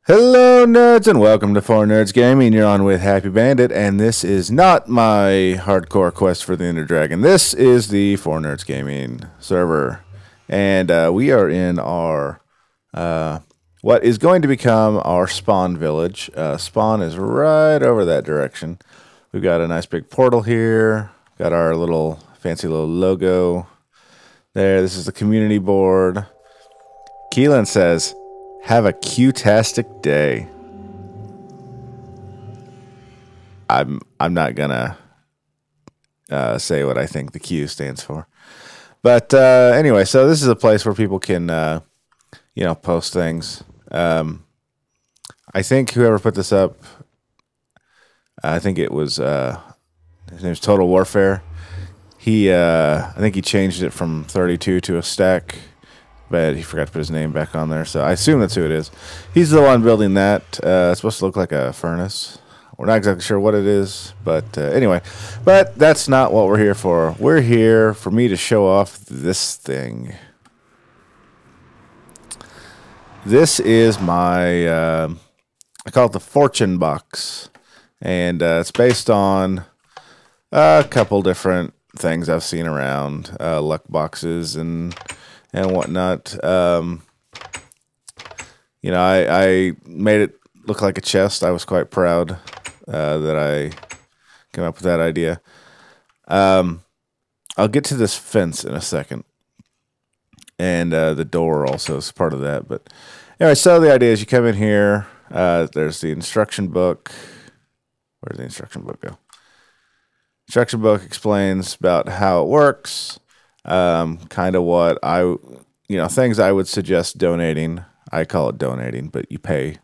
Hello, nerds, and welcome to 4Nerds Gaming. You're on with Happy Bandit, and this is not my hardcore quest for the Ender Dragon. This is the 4Nerds Gaming server, and we are in our what is going to become our spawn village. Spawn is right over that direction. We've got a nice big portal here. Got our little fancy little logo there. This is the community board. Keelan says, "Have a Q-tastic day." I'm not gonna say what I think the Q stands for, but anyway, so this is a place where people can post things. I think whoever put this up, I think it was his name's Total Warfare. I think he changed it from 32 to a stack. But he forgot to put his name back on there, so I assume that's who it is. He's the one building that. It's supposed to look like a furnace. We're not exactly sure what it is, but anyway. But that's not what we're here for. We're here for me to show off this thing. This is my, I call it the Fortune Box. And it's based on a couple different things I've seen around. Luck boxes and whatnot. I made it look like a chest. I was quite proud that I came up with that idea. I'll get to this fence in a second. And the door also is part of that. But anyway, so the idea is you come in here. There's the instruction book. Where does the instruction book go? Instruction book explains about how it works. Kind of what things I would suggest donating. I call it donating, but you pay.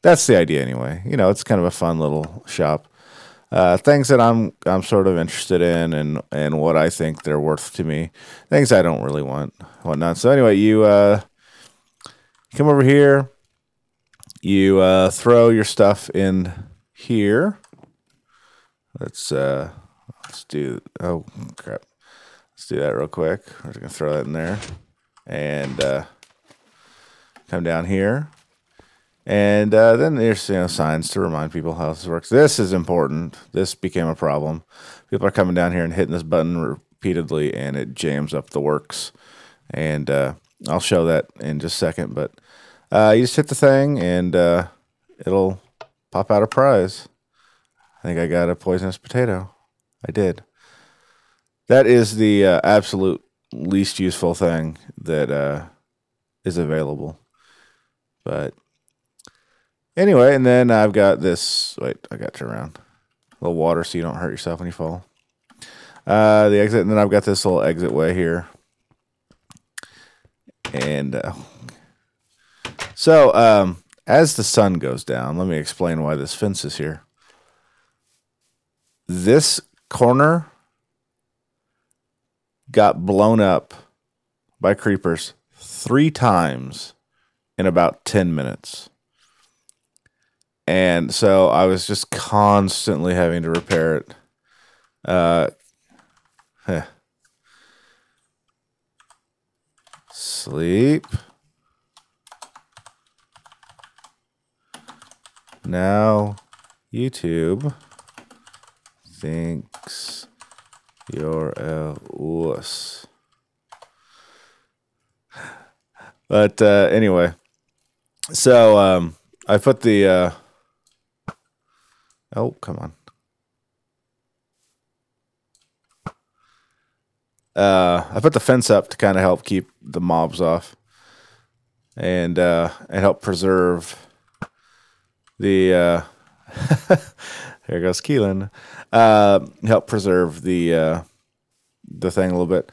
That's the idea anyway. It's kind of a fun little shop. Things that I'm sort of interested in and what I think they're worth to me. Things I don't really want, whatnot. So anyway, you come over here. You throw your stuff in here. Let's do. Oh crap. Let's do that real quick. We're just going to throw that in there. And come down here. And then there's signs to remind people how this works. This is important. This became a problem. People are coming down here and hitting this button repeatedly, and it jams up the works. And I'll show that in just a second. But you just hit the thing, and it'll pop out a prize. I think I got a poisonous potato. I did. That is the absolute least useful thing that is available. But anyway, and then I've got this. Wait, I got you around. A little water so you don't hurt yourself when you fall. The exit, and then I've got this little exit way here. And so as the sun goes down, let me explain why this fence is here. This corner got blown up by creepers 3 times in about 10 minutes. And so I was just constantly having to repair it. Sleep. Now YouTube thinks you're a wuss. But anyway, so I put the oh, come on. I put the fence up to kind of help keep the mobs off and help preserve the there goes Keelan. Help preserve the thing a little bit.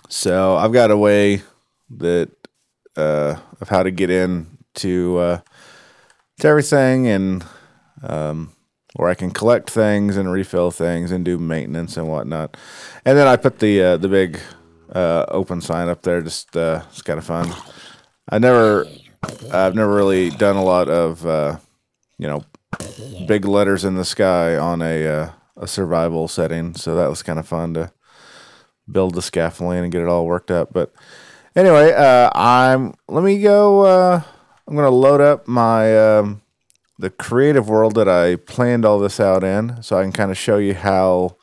So I've got a way that of how to get in to everything, and where I can collect things and refill things and do maintenance and whatnot. And then I put the big open sign up there. Just it's kind of fun. I've never really done a lot of big letters in the sky on a survival setting, so that was kind of fun to build the scaffolding and get it all worked up. But Anyway, let me go. I'm gonna load up my the creative world that I planned all this out in, so I can kind of show you how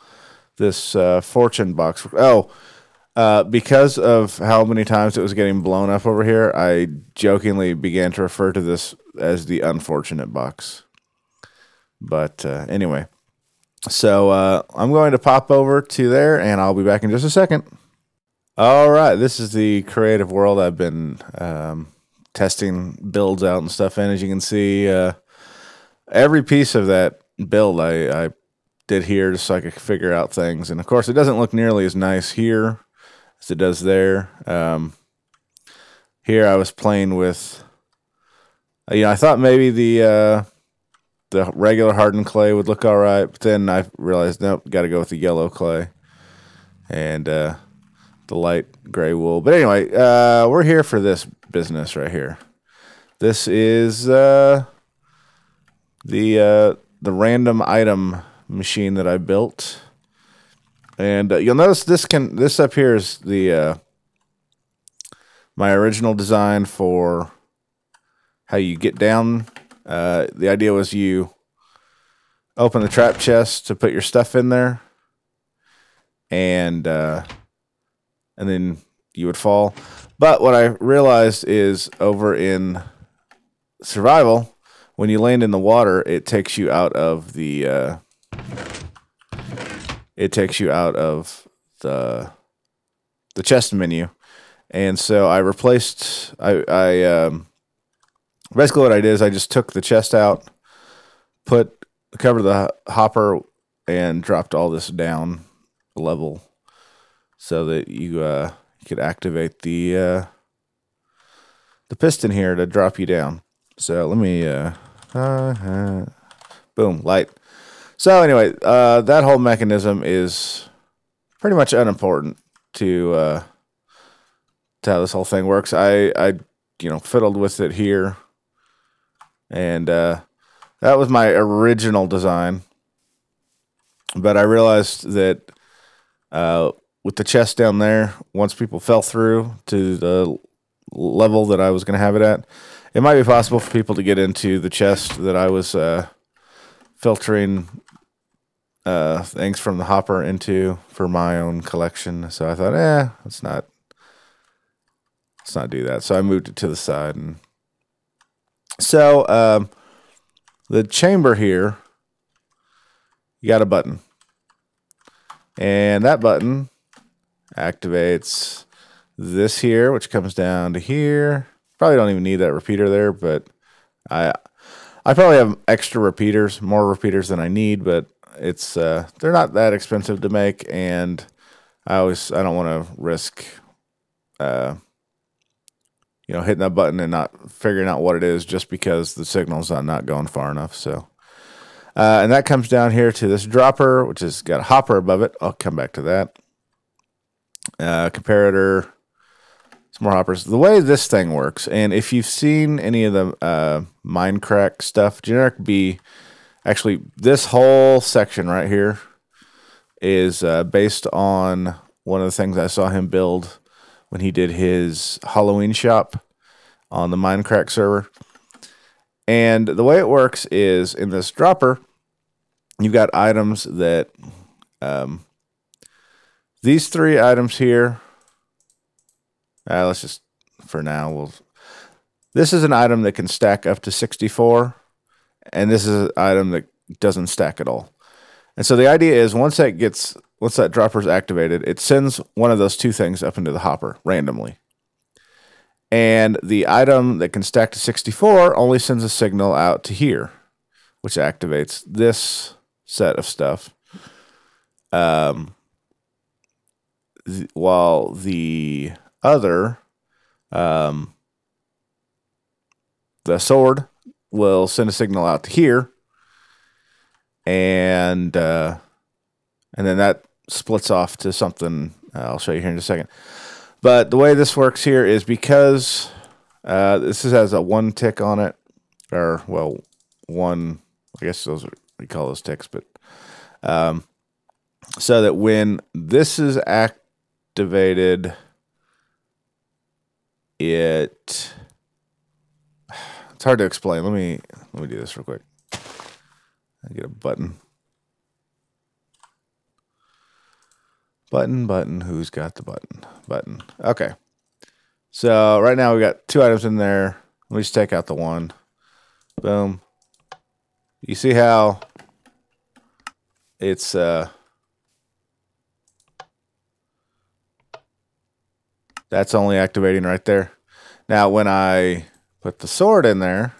this fortune box. Oh, because of how many times it was getting blown up over here, I jokingly began to refer to this as the unfortunate box. But anyway, so I'm going to pop over to there, and I'll be back in just a second. All right, this is the creative world I've been testing builds out and stuff in. As you can see, every piece of that build I did here just so I could figure out things. And of course, it doesn't look nearly as nice here as it does there. Here I was playing with, I thought maybe the regular hardened clay would look all right, but then I realized, nope, got to go with the yellow clay and the light gray wool. But anyway, we're here for this business right here. This is the random item machine that I built, and you'll notice this up here is the my original design for how you get down. The idea was you open the trap chest to put your stuff in there, and then you would fall. But what I realized is over in survival, when you land in the water, it takes you out of the chest menu. And so I replaced basically what I did is I just took the chest out, covered the hopper, and dropped all this down a level so that you could activate the piston here to drop you down. So let me boom, light. So anyway, that whole mechanism is pretty much unimportant to how this whole thing works. I fiddled with it here, and that was my original design. But I realized that with the chest down there, once people fell through to the level that I was going to have it at, it might be possible for people to get into the chest that I was filtering things from the hopper into for my own collection. So I thought, let's not do that. So I moved it to the side. And so the chamber here, you got a button, and that button activates this here, which comes down to here. Probably don't even need that repeater there, but I probably have extra repeaters, more repeaters than I need, but it's they're not that expensive to make, and I don't want to risk hitting that button and not figuring out what it is just because the signal's not going far enough. So and that comes down here to this dropper, which has got a hopper above it. I'll come back to that. Comparator, some more hoppers. The way this thing works, and if you've seen any of the Minecraft stuff, Generic B, actually this whole section right here is based on one of the things I saw him build when he did his Halloween shop on the Minecraft server. And the way it works is in this dropper, you've got items that these three items here. Let's just, for now, this is an item that can stack up to 64, and this is an item that doesn't stack at all. And so the idea is once that dropper is activated, it sends one of those two things up into the hopper randomly. And the item that can stack to 64 only sends a signal out to here, which activates this set of stuff. While the other, the sword will send a signal out to here, and then that splits off to something I'll show you here in a second. But the way this works here is because this has a one tick on it, or well, one. I guess those are, we call those ticks, but so that when this is activated, it's hard to explain. Let me do this real quick. I get a button. Button. Who's got the button? Button. Okay. So right now we got 2 items in there. Let me just take out the one. Boom. You see how it's that's only activating right there. Now when I put the sword in there,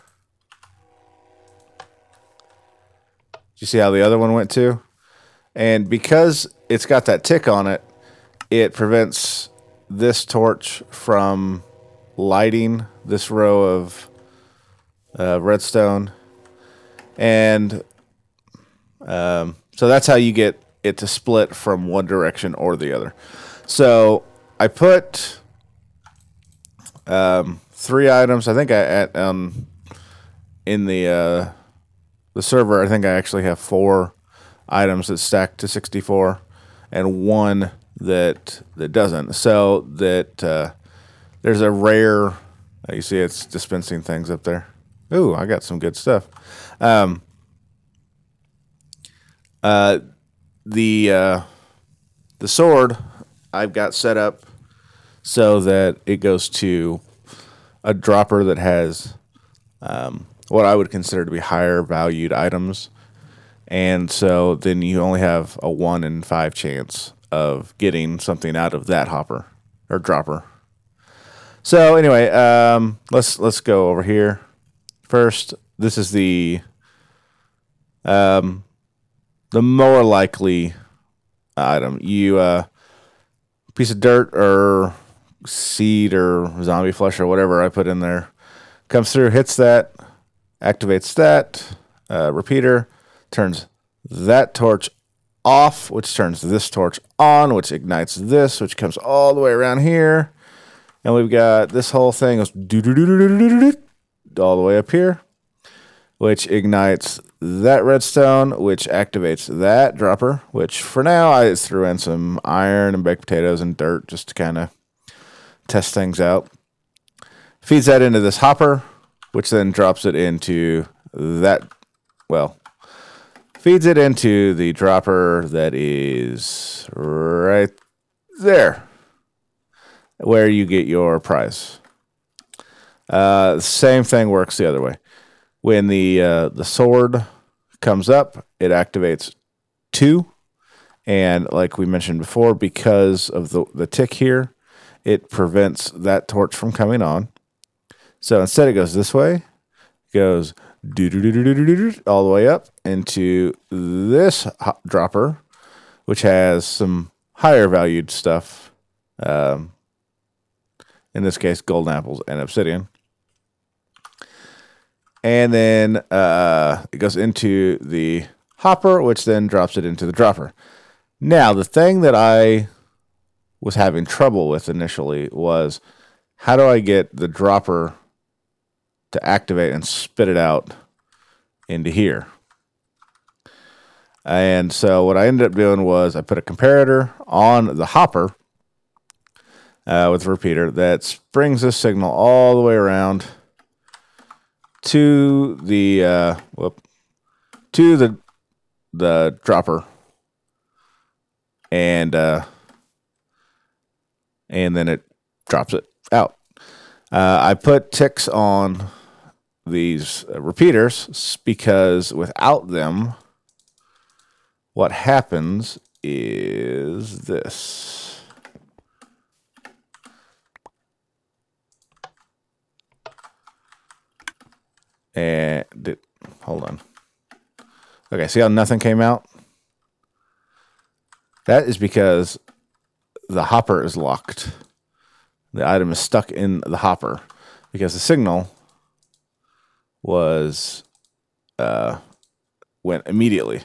you see how the other one went too? And because it's got that tick on it, it prevents this torch from lighting this row of redstone. And so that's how you get it to split from one direction or the other. So I put 3 items. I think in the server, I think I actually have 4 items that stack to 64 and 1 that doesn't. So that there's a rare, you see it's dispensing things up there. Ooh, I got some good stuff. The sword I've got set up so that it goes to a dropper that has what I would consider to be higher valued items. And so then you only have a 1 in 5 chance of getting something out of that hopper or dropper. So anyway, let's go over here. First, this is the more likely item. You piece of dirt or seed or zombie flesh or whatever I put in there comes through, hits that, activates that repeater, turns that torch off, which turns this torch on, which ignites this, which comes all the way around here. And we've got this whole thing goes all the way up here, which ignites that redstone, which activates that dropper, which for now I threw in some iron and baked potatoes and dirt just to kind of test things out. Feeds that into this hopper, which then drops it into that, well, feeds it into the dropper that is right there, where you get your prize. The same thing works the other way. When the sword comes up, it activates 2. And like we mentioned before, because of the tick here, it prevents that torch from coming on. So instead it goes this way. It goes all the way up into this dropper, which has some higher valued stuff. In this case, golden apples and obsidian. And then it goes into the hopper, which then drops it into the dropper. Now, the thing that I was having trouble with initially was, how do I get the dropper to activate and spit it out into here? And so what I ended up doing was I put a comparator on the hopper with a repeater that brings this signal all the way around to the the dropper, and then it drops it out. I put ticks on these repeaters because without them, what happens is this. And hold on. Okay, see how nothing came out? That is because the hopper is locked. The item is stuck in the hopper because the signal was went immediately.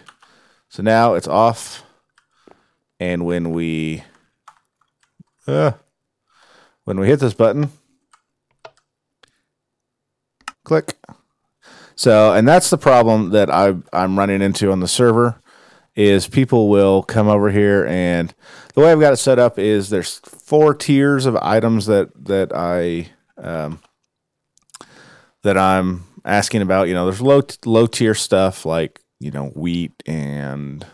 So now it's off, and when we hit this button, click. So, and that's the problem that I'm running into on the server, is people will come over here, and the way I've got it set up is there's 4 tiers of items that I that I'm asking about. You know, there's low tier stuff like, you know, wheat and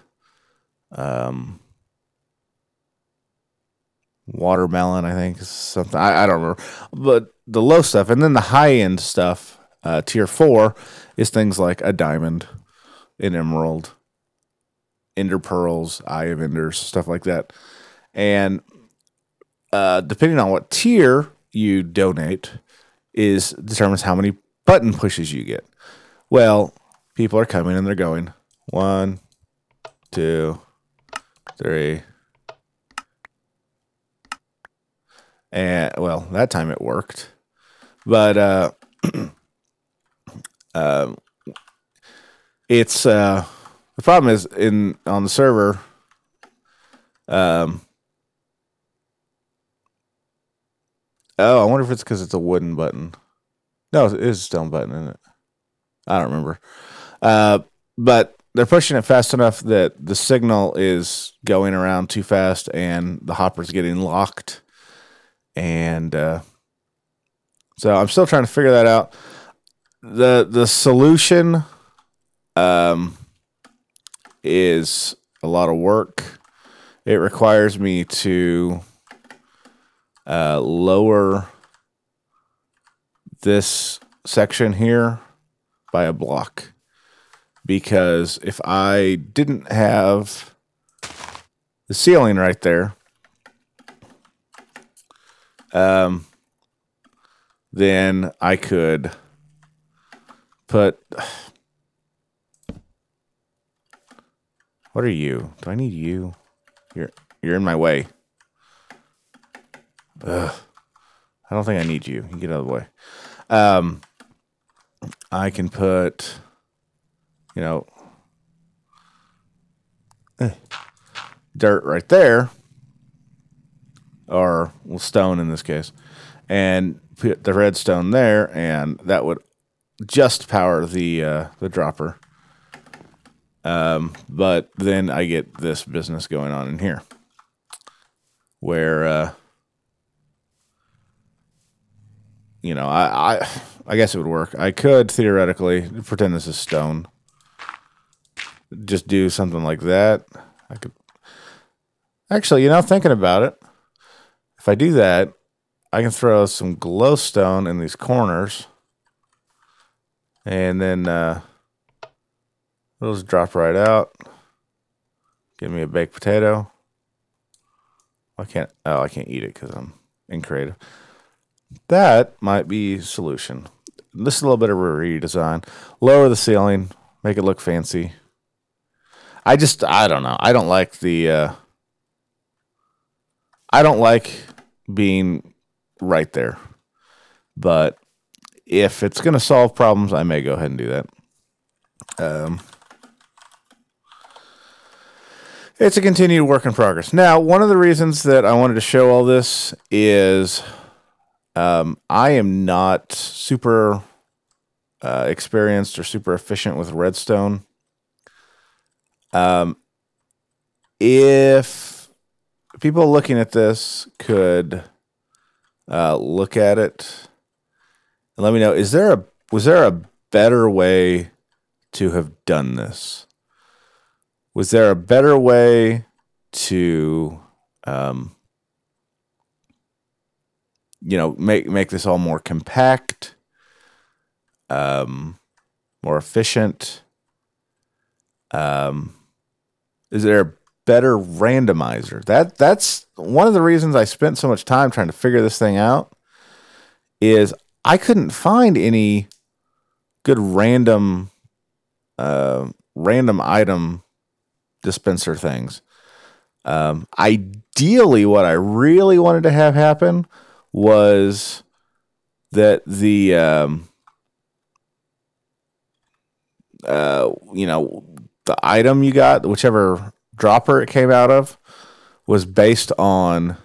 watermelon, I think is something. I don't remember, but the low stuff, and then the high end stuff, tier 4, is things like a diamond, an emerald, ender pearls, eye of enders, stuff like that. And depending on what tier you donate, is determines how many button pushes you get. Well, people are coming and they're going 1, 2, 3. And well, that time it worked, but it's the problem is on the server. Oh, I wonder if it's because it's a wooden button. No, it is a stone button, isn't it? I don't remember. But they're pushing it fast enough that the signal is going around too fast, and the hopper's getting locked. And so I'm still trying to figure that out. The solution is a lot of work. It requires me to lower this section here by a block, because if I didn't have the ceiling right there, then I could put. What are you? Do I need you? You're in my way. Ugh. I don't think I need you. You get out of the way. I can put, you know, dirt right there, or stone in this case, and put the redstone there, and that would just power the dropper. But then I get this business going on in here, where you know, I guess it would work. I could theoretically pretend this is stone. Just do something like that. I could actually, you know, thinking about it, if I do that, I can throw some glowstone in these corners, and then those drop right out. Give me a baked potato. I can't eat it because I'm increative. That might be a solution. This is a little bit of a redesign. Lower the ceiling, make it look fancy. I don't know. I don't like I don't like being right there. But if it's going to solve problems, I may go ahead and do that. It's a continued work in progress. Now, one of the reasons that I wanted to show all this is I am not super experienced or super efficient with redstone. If people looking at this could look at it and let me know, was there a better way to have done this? Was there a better way to you know, make this all more compact, more efficient? Is there a better randomizer? That's one of the reasons I spent so much time trying to figure this thing out, is I couldn't find any good random item dispenser things. Ideally, what I really wanted to have happen was that the you know, the item you got, whichever dropper it came out of, was based on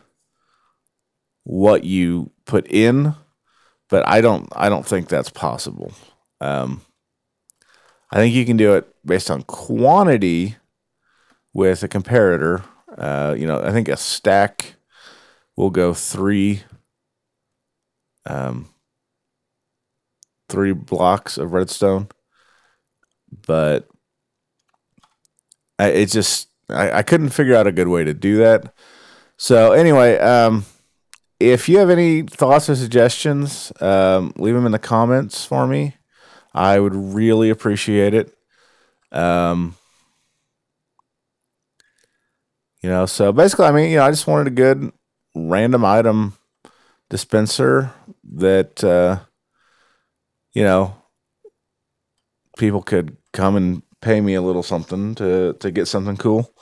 what you put in, but I don't think that's possible. I think you can do it based on quantity with a comparator. You know, I think a stack will go 3 3 blocks of redstone, but I couldn't figure out a good way to do that. So anyway, if you have any thoughts or suggestions, leave them in the comments for me. I would really appreciate it. So basically, I mean, I just wanted a good random item dispenser that, people could come and pay me a little something to get something cool.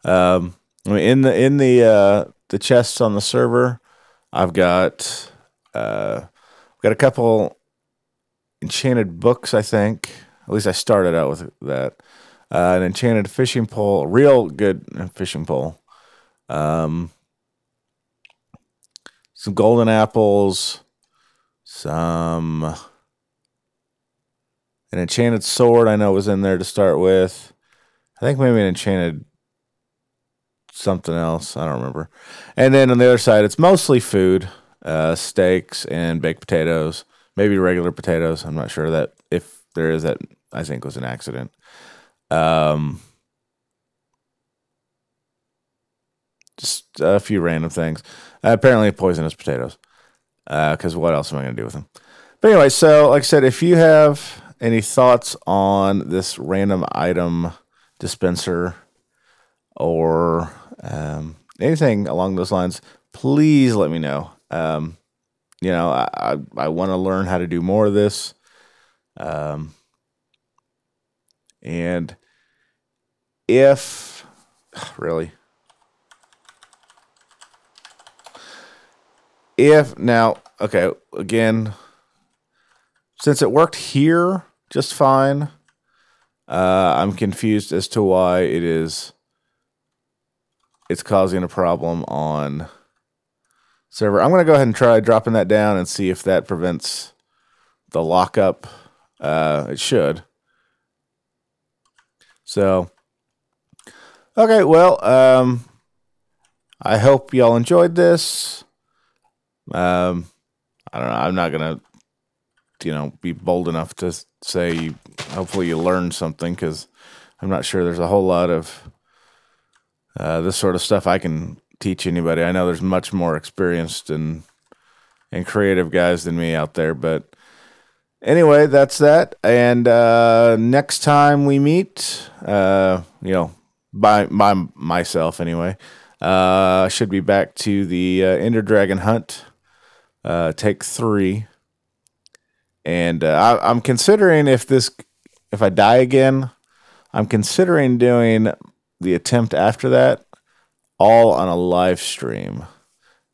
I mean, in the chests on the server, I've got a couple enchanted books. I think at least I started out with that. An enchanted fishing pole, a real good fishing pole. Some golden apples, an enchanted sword I know was in there to start with. I think maybe an enchanted something else. I don't remember. And then on the other side, it's mostly food, steaks and baked potatoes, maybe regular potatoes. I'm not sure that if there is that, I think was an accident. Just a few random things. Apparently poisonous potatoes. Because what else am I going to do with them? But anyway, so like I said, if you have any thoughts on this random item dispenser or anything along those lines, please let me know. I want to learn how to do more of this. And if really, okay, again, since it worked here just fine, I'm confused as to why it's causing a problem on server. I'm going to go ahead and try dropping that down and see if that prevents the lockup. It should. So, okay, well, I hope y'all enjoyed this. I don't know. I'm not going to, be bold enough to say hopefully you learned something, because I'm not sure there's a whole lot of this sort of stuff I can teach anybody. I know there's much more experienced and creative guys than me out there, but anyway, that's that. And next time we meet, by myself anyway, I should be back to the Ender Dragon hunt, take 3. And I'm considering if I die again, I'm considering doing the attempt after that all on a live stream.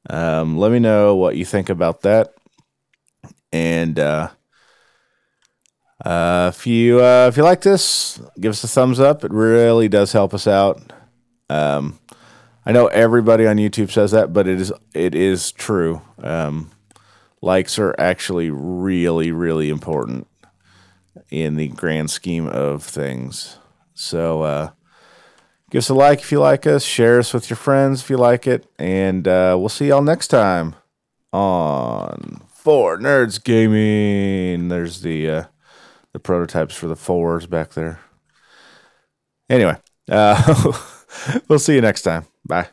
Let me know what you think about that. And if you like this, give us a thumbs up. It really does help us out. I know everybody on YouTube says that, but it is true. Likes are actually really, really important in the grand scheme of things. So give us a like if you like us. Share us with your friends if you like it. And we'll see y'all next time on 4 Nerds Gaming. There's the prototypes for the 4s back there. Anyway, we'll see you next time. Bye.